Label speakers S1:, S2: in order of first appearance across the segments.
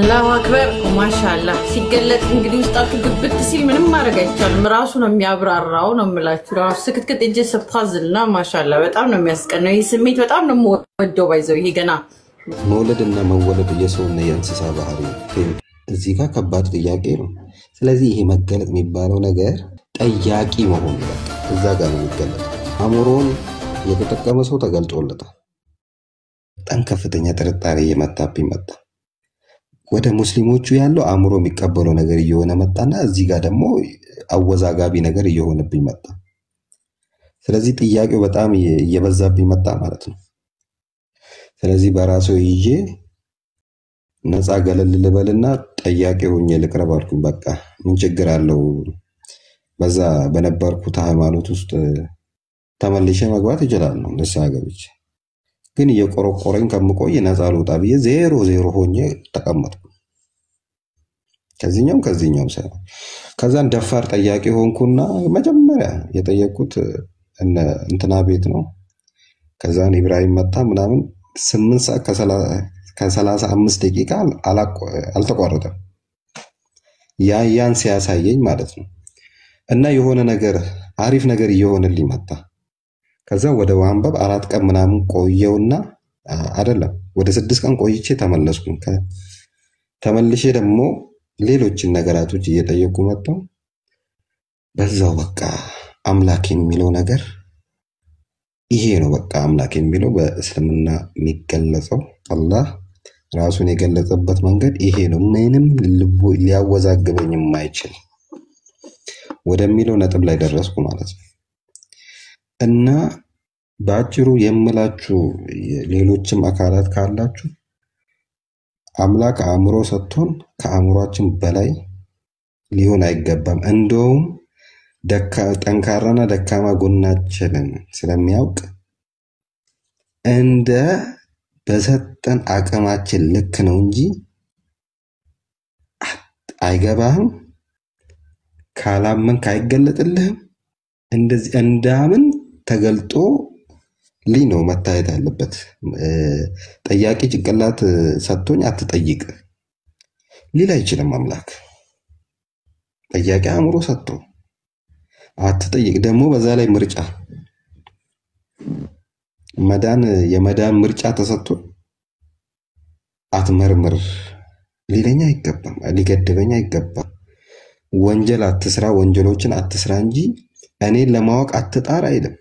S1: አላሁ አክበር ማሻአላህ ሲገለጥ እንግዲህ ውስጣችሁ ግብት ሲል ምንም ማድረግ አይቻልም ራሱ ነው የሚያብራራው ነው የምላችሁ ራሱ ስክትክት እጄ ሰፋዝልና ማሻአላህ በጣም ነው የሚያስቀነው ይሄ ስሜት በጣም ነው ወደው ባይዘው ይሄ ገና
S2: መውለድና መወለድ የሰውና የእንስሳ ባህሪ እዚህ ጋር ከባድ ጥያቄ ነው ስለዚህ ይሄ መገለጥ የሚባለው ነገር ጠያቂ መሆን ይላል እዛ ጋር ነው የሚገለጥ አእምሮን የተጠቀመ ሰው ተገልጦለታል በጣም ከፍተኛ ጥርጣሬ የመጣብኝ መጣ ወደ ሙስሊሞቹ ያለው አእምሮ የሚቀበለው ነገር እየሆነ መጣና እዚህ ጋር ደግሞ አወዛጋቢ ነገር እየሆነብኝ መጣ ስለዚህ ጥያቄው በጣም እየበዛብኝ መጣ ማለት ነው ስለዚህ በራሱ ይዤ ነፃ ገለል ልበልና ጠያቄው ሆኜ ልቅረብ አልኩኝ በቃ ምን ችግር አለው በዛ በነበርኩት ሃይማኖት ውስጥ ተመልሼ መግባት ይችላል ነው ንስሐ ገብቼ ግን የቆረቆረኝ ከምቆይ ነፃ ልውጣ ብዬ 0-0 ሆኜ ተቀመጥኩ ከዚህኛውም ሳይሆን ከዛን ደፋር ጠያቂ ሆንኩና መጀመሪያ የጠየቅኩት እንትና ቤት ነው ከዛን ኢብራሂም መጣ ምናምን 8 ሰዓት ከ35 ደቂቃ አልተቋረጠም ያን ሲያሳየኝ ማለት ነው እና የሆነ ነገር አሪፍ ነገር እየሆነልኝ መጣ ከዛ ወደ ዋንበብ 4 ቀን ምናምን ቆየውና አይደለም ወደ 6 ቀን ቆይቼ ተመለስኩኝ ተመልሼ ደግሞ ሌሎችን ነገራቶች እየጠየቁ መጣው በዛው በቃ አምላክ የሚለው ነገር ይሄ ነው በቃ አምላክ የሚለው በእስልምና የሚገለጸው አላህ ራሱን የገለጸበት መንገድ ይሄ ነው ምንም ልቡ ሊያወዛግበኝ የማይችል ወደሚለው ነጥብ ላይ ደረስኩ ማለት ነው እና ባጭሩ የምላችሁ ሌሎችም አካላት ካላችሁ አምላክ አእምሮ ሰጥቶን ከአእምሮአችን በላይ ሊሆን አይገባም እንደውም ጠንካራና ደካማ ጎናችንን ስለሚያውቅ እንደ በሰጠን አቅማችን ልክ ነው እንጂ አይገባህም ካላመን ካይገለጥልህም እንደዚህ እንዳምን ተገልጦ ነው መታየት ያለበት ጠያቂ ጭንቅላት ሰጥቶኝ አትጠይቅ ሊል አይችልም አምላክ ጠያቂ አእምሮ ሰጥቶ አትጠይቅ ደግሞ በዛ ላይ ምርጫ የመዳን ምርጫ ተሰጥቶ አትመርምር ሊለኛ አይገባም ሊገድበኛ አይገባም ወንጀል አትስራ ወንጀሎችን አትስራ እንጂ እኔን ለማወቅ አትጣር አይልም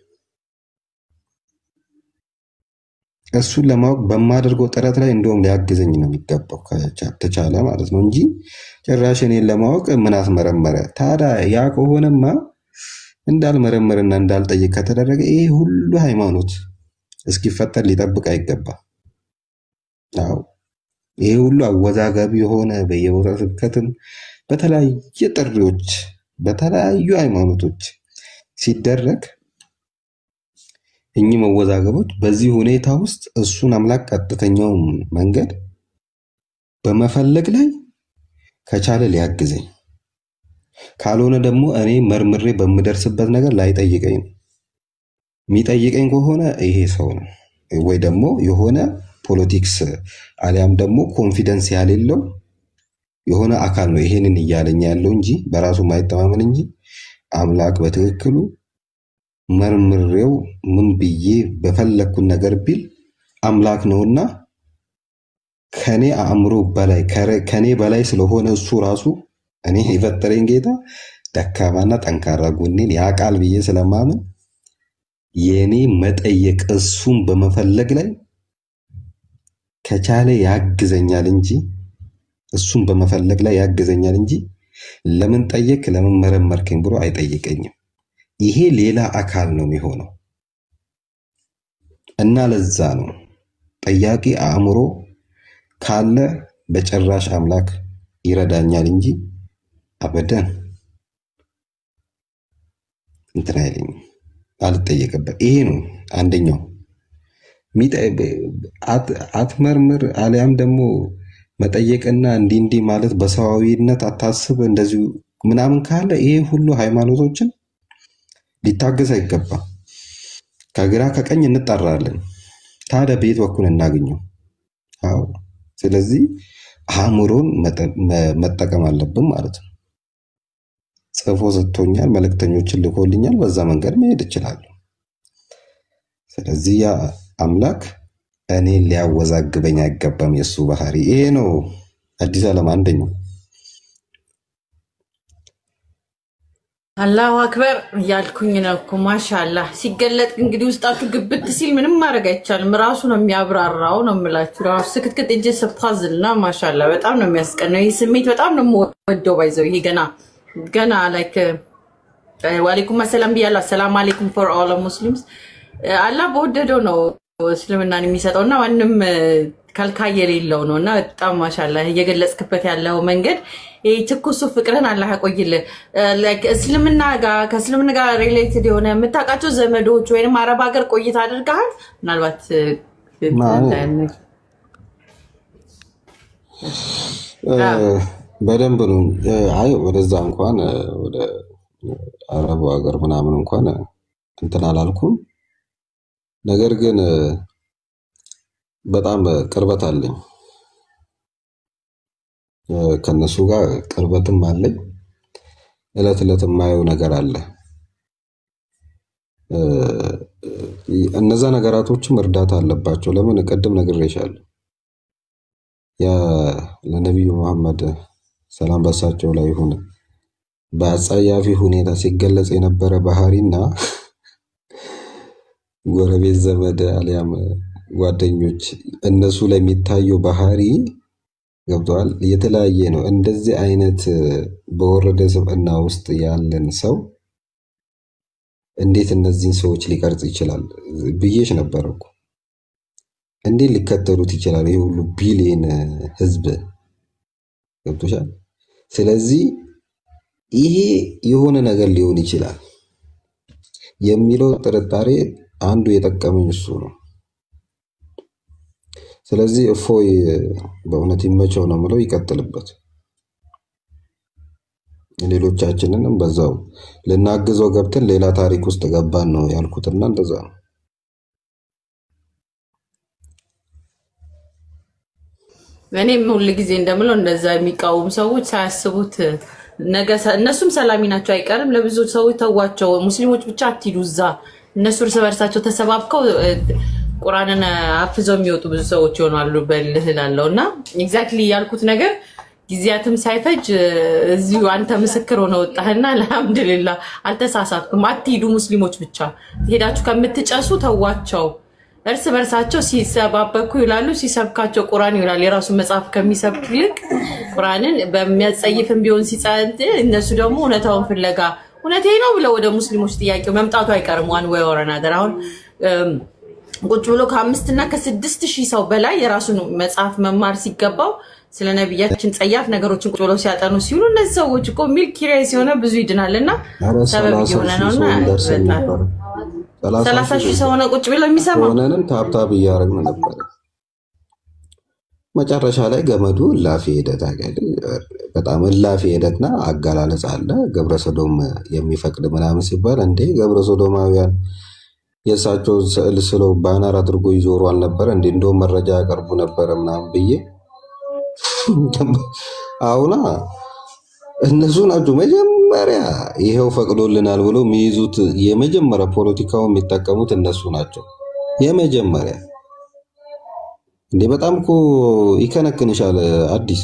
S2: እሱን ለማወቅ በማደርገው ጥረት ላይ እንደውም ሊያግዘኝ ነው የሚገባው ከተቻለ ማለት ነው እንጂ ጭራሽ እኔን ለማወቅ ምን አስመረመረ ታዲያ ያ ከሆነማ እንዳልመረመርና እንዳልጠይቅ ከተደረገ ይሄ ሁሉ ሃይማኖት እስኪፈጠር ሊጠብቅ አይገባ አዎ ይሄ ሁሉ አወዛጋቢ የሆነ በየቦታው ስብከትም በተለያየ ጥሪዎች በተለያዩ ሃይማኖቶች ሲደረግ እኚህ መወዛገቦች በዚህ ሁኔታ ውስጥ እሱን አምላክ ቀጥተኛው መንገድ በመፈለግ ላይ ከቻለ ሊያግዘኝ ካልሆነ ደግሞ እኔ መርምሬ በመደርስበት ነገር ላይ ጠይቀኝ የሚጠይቀኝ ከሆነ ይሄ ሰው ነው ወይ ደግሞ የሆነ ፖለቲክስ አሊያም ደግሞ ኮንፊደንስ ያሌለው የሆነ አካል ነው ይሄንን እያለኝ ያለው እንጂ በራሱ ማይተማመን እንጂ አምላክ በትክክሉ መርምሬው ምን ብዬ በፈለኩት ነገር ቢል አምላክ ነውና ከኔ አእምሮ በላይ ከኔ በላይ ስለሆነ እሱ ራሱ እኔ ይፈጠረኝ ጌታ ደካማና ጠንካራ ጎኔን ያቃል ብዬ ስለማምን የኔ መጠየቅ እሱን በመፈለግ ላይ ከቻለ ያግዘኛል እንጂ እሱን በመፈለግ ላይ ያግዘኛል እንጂ ለምን ጠየቅ ለምን መረመርከኝ ብሎ አይጠይቀኝም ይሄ ሌላ አካል ነው የሚሆነው እና ለዛ ነው ጠያቂ አእምሮ ካለ በጭራሽ አምላክ ይረዳኛል እንጂ አበደን እንትና አይልኝ አልጠየቅበት ይሄ ነው አንደኛው አትመርምር አሊያም ደግሞ መጠየቅና እንዲ ማለት በሰዋዊነት አታስብ እንደዚሁ ምናምን ካለ ይሄ ሁሉ ሃይማኖቶችን ሊታገዝ አይገባ ከግራ ከቀኝ እንጣራለን ታዲያ ቤት በኩል እናገኘው አዎ ስለዚህ አእምሮን መጠቀም አለብን ማለት ነው። ጽፎ ሰጥቶኛል፣ መልእክተኞችን ልኮልኛል፣ በዛ መንገድ መሄድ እችላለሁ። ስለዚህ ያ አምላክ እኔን ሊያወዛግበኝ አይገባም። የሱ ባህሪ ይሄ ነው። አዲስ ዓለም አንደኛው
S1: አላሁ አክበር ያልኩኝ ነው እኮ ማሻአላህ። ሲገለጥ እንግዲህ ውስጣችሁ ግብት ሲል ምንም ማድረግ አይቻልም። ራሱ ነው የሚያብራራው ነው የምላችሁ። ራሱ ስክትክት እጄ ሰፓዝልና ማሻአላህ በጣም ነው የሚያስቀነው። ይሄ ስሜት በጣም ነው የምወደው። ባይዘው ይሄ ገና ላይክ ወአለይኩም ሰላም ቢያላ ሰላም አለይኩም ፎር ኦል ሙስሊምስ። አላህ በወደደው ነው እስልምናን የሚሰጠውና ማንም ከልካይ የሌለው ነውና በጣም ማሻአላህ እየገለጽክበት ያለው መንገድ ይሄ ትኩሱ ፍቅርን አላህ ያቆይልህ። ላይክ እስልምና ጋር ከእስልምና ጋር ሪሌትድ የሆነ የምታውቃቸው ዘመዶች ወይንም አረብ ሀገር ቆይታ አድርገሃል? ምናልባት
S2: በደንብ ነው። አይ ወደዛ እንኳን ወደ አረብ ሀገር ምናምን እንኳን እንትን አላልኩም። ነገር ግን በጣም ቅርበት አለኝ ከነሱ ጋር ቅርበትም አለኝ። እለት እለት የማየው ነገር አለ። እነዛ ነገራቶችም እርዳታ አለባቸው። ለምን ቀደም ነግሬሻለሁ። ያ ለነብዩ መሐመድ ሰላም በሳቸው ላይ ይሁን በአጸያፊ ሁኔታ ሲገለጽ የነበረ ባህሪና ጎረቤት ዘመድ አሊያም ጓደኞች እነሱ ላይ የሚታየው ባህሪ ገብቷል የተለያየ ነው። እንደዚህ አይነት በወረደ ስብዕና ውስጥ ያለን ሰው እንዴት እነዚህን ሰዎች ሊቀርጽ ይችላል ብዬሽ ነበር እኮ። እንዴት ሊከተሉት ይችላል ይሄ ሁሉ ቢሊየን ህዝብ ገብቶሻል። ስለዚህ ይሄ የሆነ ነገር ሊሆን ይችላል የሚለው ጥርጣሬ አንዱ የጠቀመኝ እሱ ነው። ስለዚህ እፎይ በእውነት ይመቸው ነው የምለው፣ ይቀጥልበት። ሌሎቻችንንም በዛው ልናግዘው ገብተን ሌላ ታሪክ ውስጥ ገባን ነው ያልኩትና እንደዛ ነው።
S1: እኔም ሁሉ ጊዜ እንደምለው እንደዛ የሚቃወሙ ሰዎች ሳያስቡት ነገ እነሱም ሰላሚ ናቸው አይቀርም። ለብዙ ሰዎች ተዋቸው፣ ሙስሊሞች ብቻ አትሂዱ እዛ። እነሱ እርስ በርሳቸው ተሰባብከው ቁርአንን አፍዘው የሚወጡ ብዙ ሰዎች ይሆናሉ በልህላለውና ኤግዛክትሊ ያልኩት ነገር ጊዜያትም ሳይፈጅ እዚሁ አንተ ምስክር ሆነ ወጣህና አልহামዱሊላህ አልተሳሳትኩም። አትሂዱ ሙስሊሞች ብቻ ሄዳችሁ ከምትጨሱ ተዋቸው። እርስ በርሳቸው ሲሰባበኩ ይላሉ፣ ሲሰብካቸው ቁርአን ይላል። የራሱ መጽሐፍ ከሚሰብክ ይልቅ ቁርአንን በሚያጸይፍም ቢሆን ሲጻንት እነሱ ደግሞ እውነታውን ፍለጋ እውነቴ ነው ብለው ወደ ሙስሊሞች ጥያቄው መምጣቱ አይቀርም። ዋን ወይ ኦር አናዘር አሁን ቁጭ ብሎ ከ5 እና ከ6000 ሰው በላይ የራሱን መጽሐፍ መማር ሲገባው ስለ ነብያችን ጸያፍ ነገሮችን ቁጭ ብሎ ሲያጠኑ ሲሉ እነዚህ ሰዎች እኮ ሚል ኪራይስ የሆነ ብዙ ይድናልና ሰበብ ይሆነ ነውና 30000 ሰው ነው ቁጭ ብሎ የሚሰማው
S2: ሆነንም ታብታብ እያደረግን ነበር። መጨረሻ ላይ ገመዱ ላፊ ሄደት አገል በጣም ላፊ ሄደትና አጋላለጽ አለ። ገብረ ሰዶም የሚፈቅድ ምናምን ሲባል እንዴ ገብረ ሰዶማውያን የሳቸው ስዕል ስለው ባነር አድርጎ ይዞሩ አልነበረ እንዴ? እንደው መረጃ ያቀርቡ ነበር ምናምን ብዬ አሁና እነሱ ናቸው መጀመሪያ ይሄው ፈቅዶልናል ብሎ የሚይዙት። የመጀመሪያ ፖለቲካው የሚጠቀሙት እነሱ ናቸው የመጀመሪያ። እንዴ በጣም እኮ ይከነክንሻል። አዲስ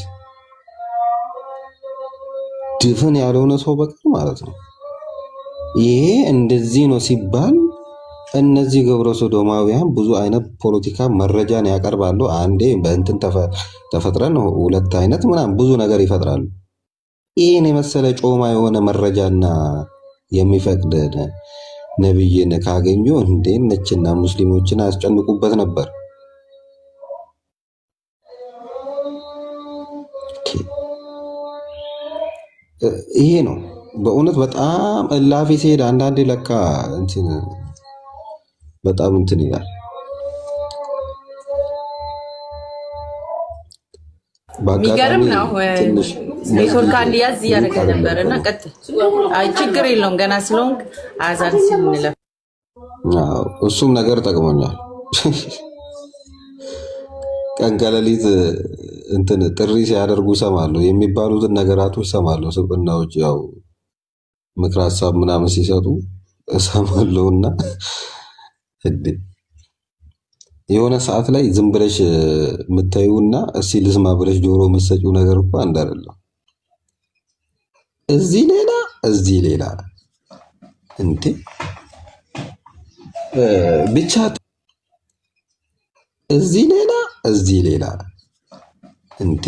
S2: ድፍን ያልሆነ ሰው በቃ ማለት ነው። ይሄ እንደዚህ ነው ሲባል እነዚህ ገብረ ሶዶማውያን ብዙ አይነት ፖለቲካ መረጃን ያቀርባሉ። አንዴ በእንትን ተፈጥረን ሁለት አይነት ምናምን ብዙ ነገር ይፈጥራሉ። ይሄን የመሰለ ጮማ የሆነ መረጃና የሚፈቅድ ነብይን ካገኙ እንዴ ነችና ሙስሊሞችን አስጨንቁበት ነበር። ይሄ ነው በእውነት በጣም እላፊ ሲሄድ አንዳንዴ ለካ እንትን በጣም እንትን ይላል።
S1: የሚገርም ነው። ኔትወርክ አንድ ያዝ እያደረገ ነበርና ቀጥል። አይ ችግር የለውም ገና ስለሆንክ አዛን ሲንለፍ
S2: እሱም ነገር ጠቅሞኛል። ቀን ከሌሊት እንትን ጥሪ ሲያደርጉ ሰማለሁ የሚባሉትን ነገራቶች ሰማለሁ። ስብዕናዎች ያው ምክር ሀሳብ ምናምን ሲሰጡ እሰማለሁና እንዴ የሆነ ሰዓት ላይ ዝም ብለሽ የምታዩና እስኪ ልስማ ብለሽ ጆሮ የምትሰጪው ነገር እኮ አንድ አይደለም። እዚህ ሌላ እዚህ ሌላ እንዴ ብቻ እዚህ ሌላ እዚህ ሌላ እንዴ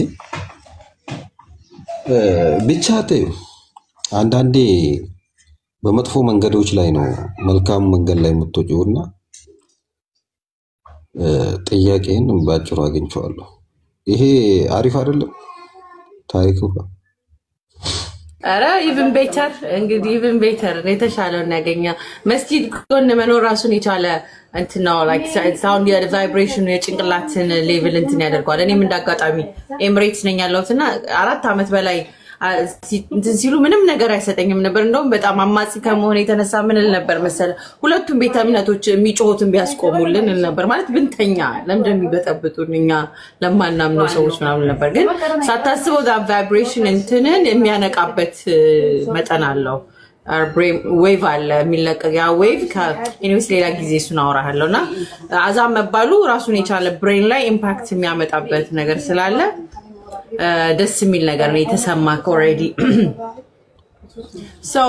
S2: ብቻ ተይው። አንዳንዴ በመጥፎ መንገዶች ላይ ነው መልካም መንገድ ላይ የምትወጪውና ጥያቄን ባጭሩ አግኝቼዋለሁ። ይሄ አሪፍ አይደለም ታሪኩ?
S1: ኧረ ኢቭን ቤተር እንግዲህ ኢቭን ቤተር የተሻለውን ያገኛ መስጂድ ጎን መኖር ራሱን የቻለ እንትን ነው። ላይክ ሳውንድ የቫይብሬሽኑ የጭንቅላትን ሌቭል እንትን ያደርገዋል። እኔም እንዳጋጣሚ ኤምሬትስ ነኝ ያለሁትና 4 ዓመት በላይ እንትን ሲሉ ምንም ነገር አይሰጠኝም ነበር። እንደውም በጣም አማጺ ከመሆን የተነሳ ምን ል ነበር መሰለ ሁለቱም ቤተ እምነቶች የሚጮሁትን ቢያስቆሙልን ል ነበር። ማለት ብንተኛ ለምን የሚበጠብጡን እኛ ለማናምነው ሰዎች ምናምን ነበር። ግን ሳታስበው ዛ ቫይብሬሽን እንትንን የሚያነቃበት መጠን አለው። ዌቭ አለ የሚለቀቅ ያ ዌቭ ከኢኒዌስ ሌላ ጊዜ እሱን አወራለሁና አዛም መባሉ ራሱን የቻለ ብሬን ላይ ኢምፓክት የሚያመጣበት ነገር ስላለ ደስ የሚል ነገር ነው የተሰማክ ኦሬዲ። ሶ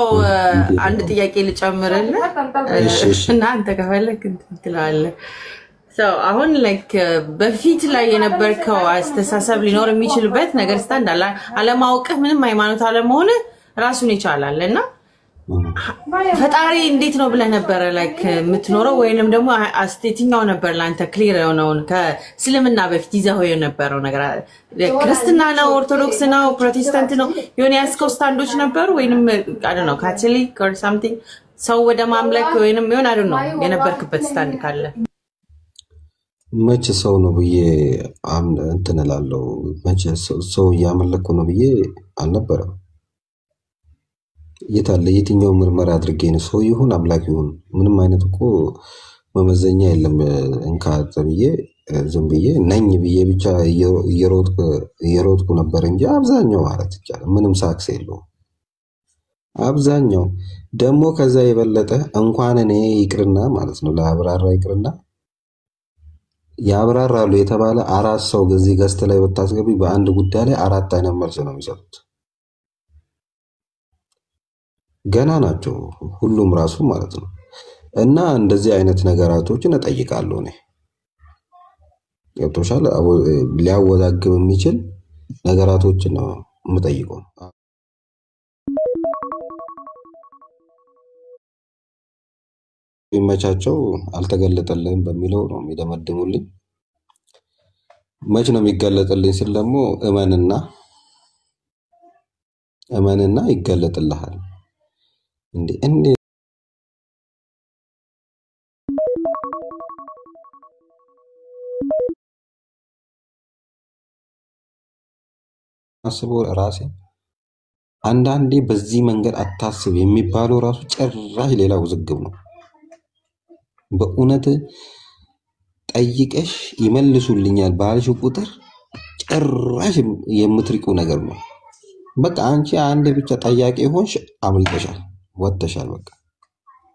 S1: አንድ ጥያቄ ልጨምርልህ እና አንተ ከፈለክ ትላለህ። ሶ አሁን ላይክ በፊት ላይ የነበርከው አስተሳሰብ ሊኖር የሚችልበት ነገር ስታንድ አለማወቅህ ምንም ሃይማኖት አለመሆን ራሱን ይቻላል እና ፈጣሪ እንዴት ነው ብለህ ነበር ላይክ የምትኖረው ወይንም ደግሞ አስቴቲኛው ነበር ላንተ ክሊር የሆነውን ከእስልምና በፊት ይዘው የነበረው ነገር ክርስትና ነው ኦርቶዶክስ ነው ፕሮቴስታንት ነው የሆነ ያስከው ስታንዶች ነበሩ ወይንም አይ ዶንት ኖ ካቶሊክ ኦር ሳምቲንግ ሰው ወደ ማምለክ ወይንም የሆነ አይ ዶንት ኖ የነበርክበት ስታንድ ካለ?
S2: መቼ ሰው ነው ብዬ እንትን እላለሁ። መቼ ሰው እያመለኩ ነው ብዬ አልነበረም። የታለ የትኛው ምርመራ አድርጌ ነው ሰው ይሁን አምላክ ይሁን ምንም አይነት እኮ መመዘኛ የለም። እንካ ተብዬ ዝም ብዬ ነኝ ብዬ ብቻ እየሮጥኩ ነበር እንጂ አብዛኛው ማለት ይቻላል ምንም ሳክስ የለውም። አብዛኛው ደግሞ ከዛ የበለጠ እንኳን እኔ ይቅርና ማለት ነው ለአብራራ ይቅርና ያብራራሉ የተባለ 4 ሰው እዚህ ገስት ላይ ብታስገቢ በአንድ ጉዳይ ላይ 4 አይነት መልስ ነው የሚሰጡት። ገና ናቸው ሁሉም ራሱ ማለት ነው። እና እንደዚህ አይነት ነገራቶችን እጠይቃለሁ እኔ ገብቶሻል። ሊያወዛግብ የሚችል ነገራቶችን ነው የምጠይቀው። ይመቻቸው አልተገለጠልህም በሚለው ነው የሚደመድሙልኝ። መች ነው የሚገለጥልኝ ስል ደግሞ እመንና ይገለጥልሃል። እንዴ አስቦ ራሴ አንዳንዴ በዚህ መንገድ አታስብ የሚባለው ራሱ ጭራሽ ሌላ ውዝግብ ነው። በእውነት ጠይቀሽ ይመልሱልኛል ባልሽ ቁጥር ጭራሽ የምትሪቁ ነገር ነው። በቃ አንቺ አንድ ብቻ ጠያቂ ሆንሽ አምልጠሻል፣ ወጥተሻል። በቃ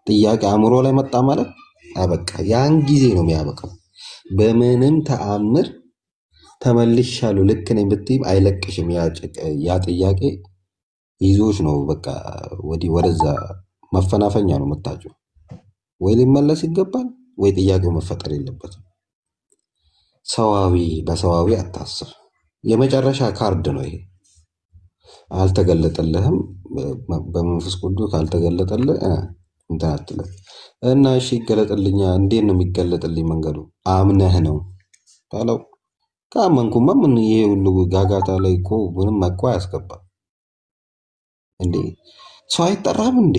S2: ጥያቄ አእምሮ ላይ መጣ ማለት አበቃ፣ ያን ጊዜ ነው የሚያበቃው። በምንም ተአምር ተመልሻለሁ ልክ ነኝ ብትይም አይለቅሽም። ያ ጥያቄ ይዞሽ ነው በቃ ወደዛ መፈናፈኛ ነው የምታጭው። ወይ ሊመለስ ይገባል ወይ ጥያቄው መፈጠር የለበትም። በሰዋዊ አታስብ። የመጨረሻ ካርድ ነው ይሄ። አልተገለጠልህም በመንፈስ ቅዱስ ካልተገለጠልህ እንትን አትልም። እና እሺ ይገለጥልኛ። እንዴት ነው የሚገለጥልኝ መንገዱ? አምነህ ነው ታለው። ካመንኩማ ምን ይሄ ሁሉ ጋጋታ ላይ እኮ ምንም እኮ አያስገባም እንዴ። ሰው አይጠራም እንዴ?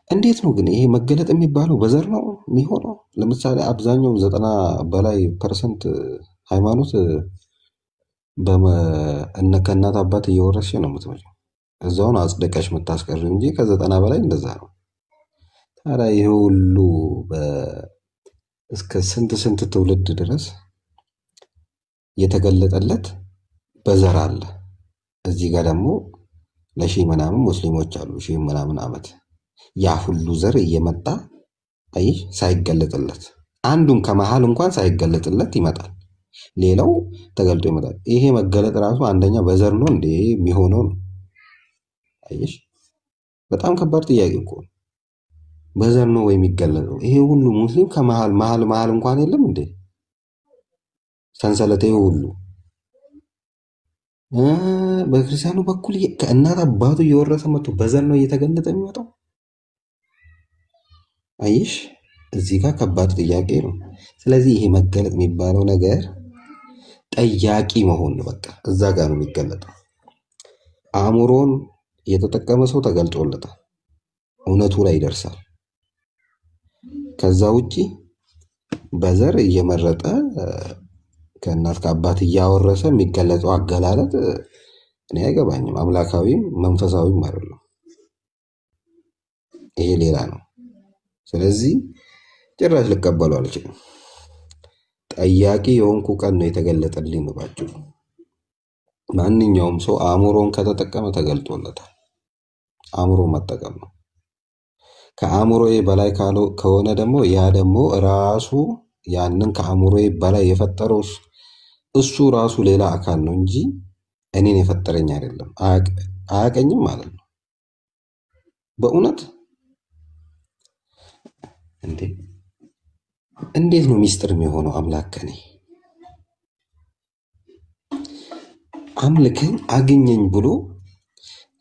S2: እንዴት ነው ግን ይሄ መገለጥ የሚባለው? በዘር ነው የሚሆነው? ለምሳሌ አብዛኛው 90% ሃይማኖት ከእናት አባት እየወረስሽ ነው የምትመጪው። እዛውን አጽደቀሽ የምታስቀር እንጂ ከ90 በላይ እንደዛ ነው። ታዲያ ይሄ ሁሉ እስከ ስንት ትውልድ ድረስ የተገለጠለት በዘር አለ። እዚህ ጋር ደግሞ ለሺህ ምናምን ሙስሊሞች አሉ፣ ሺህ ምናምን ዓመት ያ ሁሉ ዘር እየመጣ አይሽ ሳይገለጥለት አንዱን ከመሃል እንኳን ሳይገለጥለት ይመጣል። ሌላው ተገልጦ ይመጣል። ይሄ መገለጥ ራሱ አንደኛ በዘር ነው እንዴ የሚሆነው? አይሽ በጣም ከባድ ጥያቄ እኮ ነው። በዘር ነው ወይ የሚገለጠው? ይሄ ሁሉ ሙስሊም ከመሃል መሃል እንኳን የለም እንዴ? ሰንሰለቴ ሁሉ በክርስቲያኑ በኩል ከእናት አባቱ እየወረሰ መጥቶ በዘር ነው እየተገለጠ የሚመጣው። አይሽ እዚህ ጋር ከባድ ጥያቄ ነው። ስለዚህ ይሄ መገለጥ የሚባለው ነገር ጠያቂ መሆን ነው። በቃ እዛ ጋር ነው የሚገለጠው። አእምሮን የተጠቀመ ሰው ተገልጦለታል፣ እውነቱ ላይ ይደርሳል። ከዛ ውጪ በዘር እየመረጠ ከእናት ከአባት እያወረሰ የሚገለጠው አገላለጥ እኔ አይገባኝም። አምላካዊም መንፈሳዊም አይደለም። ይሄ ሌላ ነው። ስለዚህ ጭራሽ ልቀበሉ አልችልም። ጠያቂ የሆንኩ ቀን ነው የተገለጠልኝ ነው ባጭሩ። ማንኛውም ሰው አእምሮን ከተጠቀመ ተገልጦለታል። አእምሮ መጠቀም ነው። ከአእምሮዬ በላይ ከሆነ ደግሞ ያ ደግሞ ራሱ ያንን ከአእምሮዬ በላይ የፈጠረው እሱ ራሱ ሌላ አካል ነው እንጂ እኔን የፈጠረኝ አይደለም። አያቀኝም ማለት ነው። በእውነት እንዴት ነው ሚስጥር የሚሆነው? አምላክ ከኔ አምልከኝ አግኘኝ ብሎ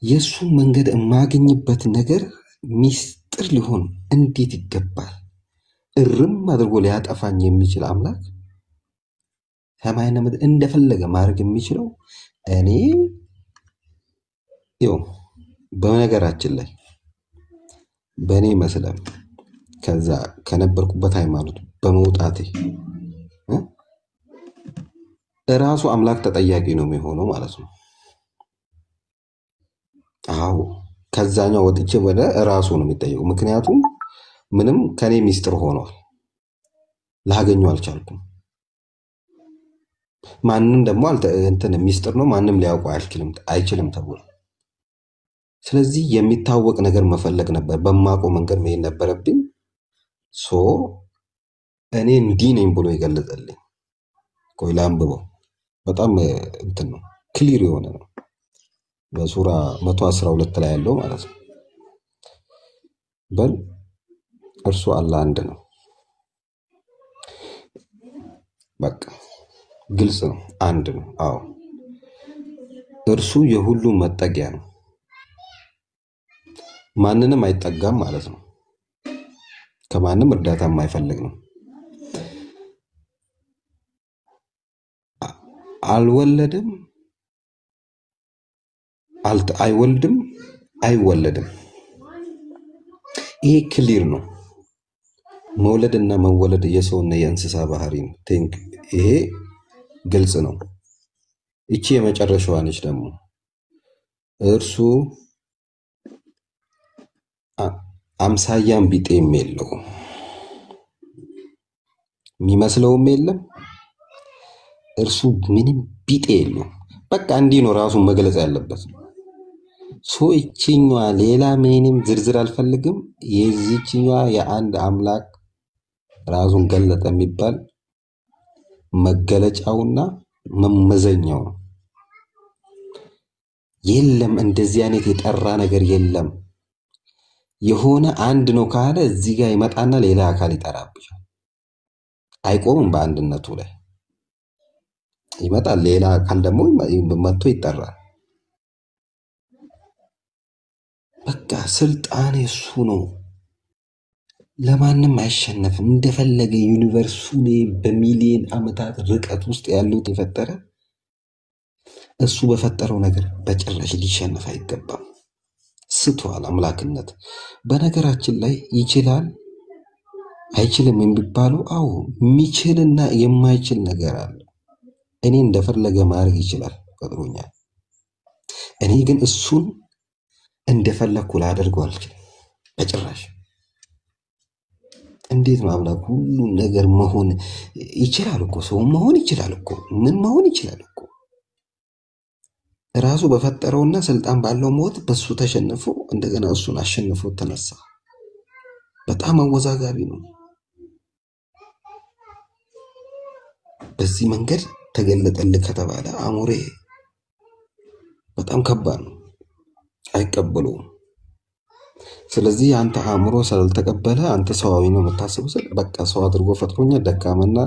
S2: የእሱን መንገድ የማገኝበት ነገር ሚስጥር ሊሆን እንዴት ይገባል? እርም አድርጎ ሊያጠፋኝ የሚችል አምላክ ሰማይና ምድር እንደፈለገ ማድረግ የሚችለው እኔ ይኸው በነገራችን ላይ በእኔ መስለም ከዛ ከነበርኩበት ሃይማኖት በመውጣቴ ራሱ አምላክ ተጠያቂ ነው የሚሆነው ማለት ነው። አዎ ከዛኛው ወጥቼ ወደ ራሱ ነው የሚጠየቀው። ምክንያቱም ምንም ከኔ ሚስጥር ሆኗል፣ ላገኘው አልቻልኩም። ማንንም ደግሞ እንትን ሚስጥር ነው ማንም ሊያውቀው አይችልም ተብሎ ስለዚህ የሚታወቅ ነገር መፈለግ ነበር። በማውቀው መንገድ መሄድ ነበረብኝ። እኔ እንዲህ ነኝ ብሎ ይገለጸልኝ። ቆይ ላንብበው። በጣም እንትን ነው፣ ክሊር የሆነ ነው። በሱራ 112 ላይ ያለው ማለት ነው። በል እርሱ አላህ አንድ ነው። በቃ ግልጽ ነው፣ አንድ ነው። አዎ እርሱ የሁሉም መጠጊያ ነው፣ ማንንም አይጠጋም ማለት ነው። ከማንም እርዳታ የማይፈልግ ነው። አልወለድም፣ አይወልድም፣ አይወለድም። ይሄ ክሊር ነው። መውለድና መወለድ የሰውና የእንስሳ ባህሪ ነው። ይሄ ግልጽ ነው። እቺ የመጨረሻዋ ነች ደግሞ እርሱ አምሳያም ቢጤም የለው፣ የሚመስለውም የለም። እርሱ ምንም ቢጤ የለው። በቃ እንዲህ ነው ራሱን መግለጽ ያለበት። እቺኛዋ ሌላ ምንም ዝርዝር አልፈልግም። የዚህኛዋ የአንድ አምላክ ራሱን ገለጠ የሚባል መገለጫውና መመዘኛው ነው። የለም እንደዚህ አይነት የጠራ ነገር የለም። የሆነ አንድ ነው ካለ እዚህ ጋር ይመጣና ሌላ አካል ይጠራብሻል። አይቆምም በአንድነቱ ላይ ይመጣል። ሌላ አካል ደግሞ መጥቶ ይጠራል። በቃ ስልጣን የሱ ነው። ለማንም አይሸነፍም። እንደፈለገ ዩኒቨርሱ በሚሊዮን ዓመታት ርቀት ውስጥ ያሉት የፈጠረ እሱ በፈጠረው ነገር በጭራሽ ሊሸነፍ አይገባም። ስተዋል አምላክነት። በነገራችን ላይ ይችላል አይችልም የሚባለው አዎ የሚችልና የማይችል ነገር አለ። እኔ እንደፈለገ ማድረግ ይችላል ፈጥሮኛል። እኔ ግን እሱን እንደፈለኩ ላደርገው አልችልም በጭራሽ። እንዴት ነው አምላክ ሁሉ ነገር መሆን ይችላል እኮ ሰው መሆን ይችላል እኮ ምን መሆን ይችላል እኮ ራሱ በፈጠረውና ስልጣን ባለው ሞት በሱ ተሸንፎ እንደገና እሱን አሸንፎ ተነሳ በጣም አወዛጋቢ ነው በዚህ መንገድ ተገለጠልህ ከተባለ አሞሬ በጣም ከባድ ነው አይቀበሉም ስለዚህ አንተ አእምሮ ስላልተቀበለ አንተ ሰዋዊ ነው የምታስበው በቃ ሰው አድርጎ ፈጥሮኛ ደካማና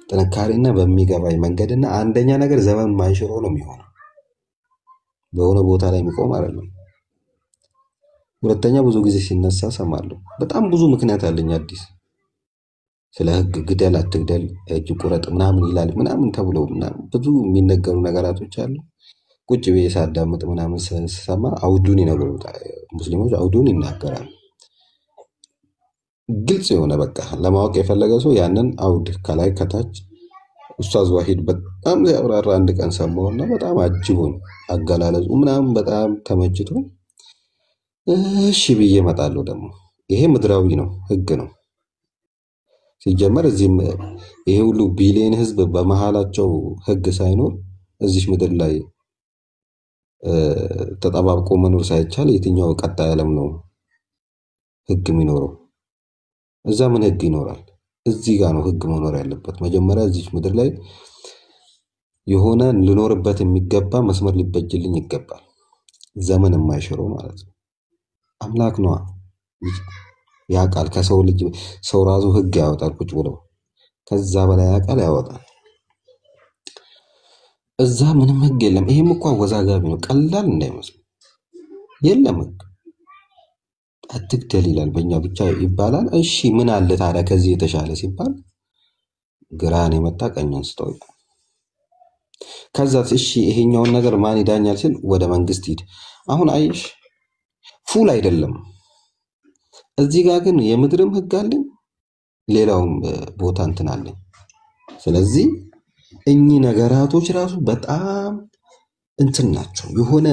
S2: ጥንካሬና በሚገባይ መንገድና አንደኛ ነገር ዘመን ማይሽሮ ነው የሚሆነው በሆነ ቦታ ላይ የሚቆም አይደለም ሁለተኛ ብዙ ጊዜ ሲነሳ ሰማለሁ በጣም ብዙ ምክንያት አለኝ አዲስ ስለ ህግ ግደል አትግደል እጅ ቁረጥ ምናምን ይላል ምናምን ተብሎ ምናምን ብዙ የሚነገሩ ነገራቶች አሉ ቁጭ ብዬ ሳዳምጥ ምናምን ሰማ አውዱን ይነግሩታል ሙስሊሞች አውዱን ይናገራሉ ግልጽ የሆነ በቃ ለማወቅ የፈለገ ሰው ያንን አውድ ከላይ ከታች ኡስታዝ ዋሂድ በጣም ያብራራ አንድ ቀን ሰማውና በጣም አጅቦኝ አገላለጹ ምናምን በጣም ተመችቶ እሺ ብዬ መጣለው ደግሞ ይሄ ምድራዊ ነው ህግ ነው ሲጀመር እዚህም ይሄ ሁሉ ቢሊየን ህዝብ በመሃላቸው ህግ ሳይኖር እዚህ ምድር ላይ ተጣባብቆ መኖር ሳይቻል የትኛው ቀጣይ ዓለም ነው ህግ የሚኖረው እዛ ምን ህግ ይኖራል እዚህ ጋር ነው ህግ መኖር ያለበት መጀመሪያ እዚህ ምድር ላይ የሆነ ልኖርበት የሚገባ መስመር ሊበጅልኝ ይገባል ዘመን የማይሽረው ማለት ነው አምላክ ነው ያቃል ከሰው ልጅ ሰው ራሱ ህግ ያወጣል ቁጭ ብሎ ከዛ በላይ ያቃል ያወጣል እዛ ምንም ህግ የለም ይሄም እኮ አወዛጋቢ ነው ቀላል እንዳይመስል የለም ህግ አትግደል ይላል በእኛ ብቻ ይባላል እሺ ምን አለ ታዲያ ከዚህ የተሻለ ሲባል ግራን የመጣ ቀኝን ስጠው ከዛስ እሺ ይሄኛውን ነገር ማን ይዳኛል ሲል ወደ መንግስት ሂድ አሁን አይሽ ፉል አይደለም እዚህ ጋር ግን የምድርም ህግ አለኝ ሌላውም ቦታ እንትን አለኝ ስለዚህ እኚ ነገራቶች ራሱ በጣም እንትን ናቸው የሆነ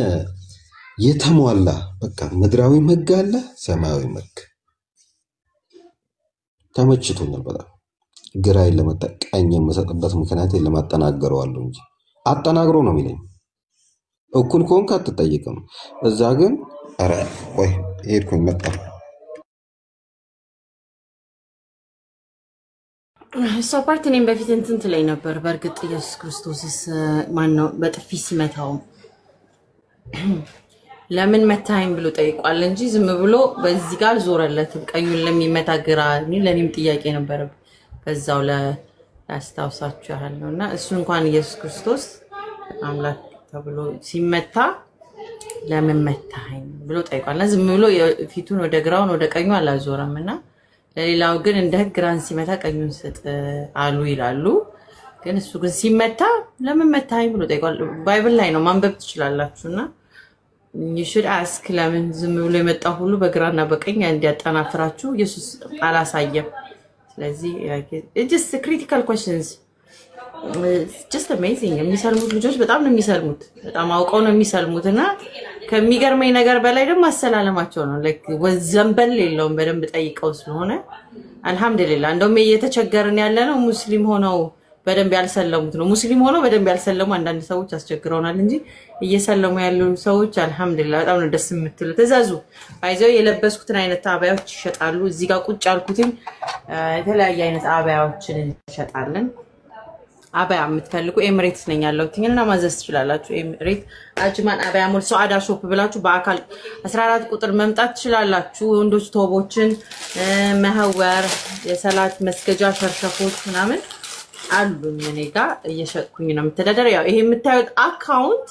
S2: የተሟላ በቃ ምድራዊ ህግ አለ ሰማያዊ ህግ ተመችቶኛል በጣም ግራይ ለመጠቀኝ የምሰጥበት ምክንያት ለማጠናገረዋለሁ እንጂ አጠናግሮ ነው የሚለኝ እኩል ኮንክ አትጠይቅም እዛ ግን አረ ወይ ሄድኩኝ መጣ
S1: ሶፓርት እኔም በፊት እንትን ትለኝ ነበር በእርግጥ ኢየሱስ ክርስቶስስ ማን ነው በጥፊ ሲመታው ለምን መታኝ ብሎ ጠይቋል እንጂ ዝም ብሎ በዚህ ጋር ዞረለትም ቀኙን ለሚመታ ግራ ለኔም ጥያቄ ነበር በዛው ለአስታውሳችሁ ያለውና እሱ እንኳን ኢየሱስ ክርስቶስ አምላክ ተብሎ ሲመታ ለምን መታኝ ብሎ ጠይቋልና ዝም ብሎ ፊቱን ወደ ግራው ወደ ቀኙ አላዞረምና ለሌላው ግን እንደ ግራን ሲመታ ቀኙን ሰጥ አሉ ይላሉ ግን እሱ ግን ሲመታ ለምን መታኝ ብሎ ጠይቋል ባይብል ላይ ነው ማንበብ ትችላላችሁና you should ask ለምን ዝም ብሎ የመጣው ሁሉ በግራና በቀኝ እንዲያጠናፍራችሁ ኢየሱስ አላሳየም ስለዚህ it's just critical questions it's just amazing የሚሰልሙት ልጆች በጣም ነው የሚሰልሙት በጣም አውቀው ነው የሚሰልሙትና ከሚገርመኝ ነገር በላይ ደግሞ አሰላለማቸው ነው like ወዘንበል የለውም በደንብ ጠይቀው ስለሆነ አልহামዱሊላህ እንደውም እየተቸገርን ያለ ነው ሙስሊም ሆነው በደንብ ያልሰለሙት ነው ሙስሊም ሆነው በደንብ ያልሰለሙ አንዳንድ ሰዎች አስቸግረውናል እንጂ እየሰለሙ ያሉ ሰዎች አልহামዱሊላህ በጣም ነው ደስ የምትሉት ተዛዙ አይዘው የለበስኩትን አይነት አባያዎች ይሸጣሉ እዚህ ጋር ቁጭ አልኩትኝ የተለያየ አይነት አባያዎችን ይሸጣለን አባያ የምትፈልጉ ኤምሬትስ ነኝ ያለውትኝና ማዘዝ ትችላላችሁ ኤምሬት አጅማን አባያ ሞል ሱዓዳ ሾፕ ብላችሁ በአካል 14 ቁጥር መምጣት ትችላላችሁ ወንዶች ቶቦችን መሐወር የሰላት መስገጃ ሸርሸፎች ምናምን አሉ እኔ ጋር እየሸጥኩኝ ነው የምትደደር ያው ይሄ የምታዩት አካውንት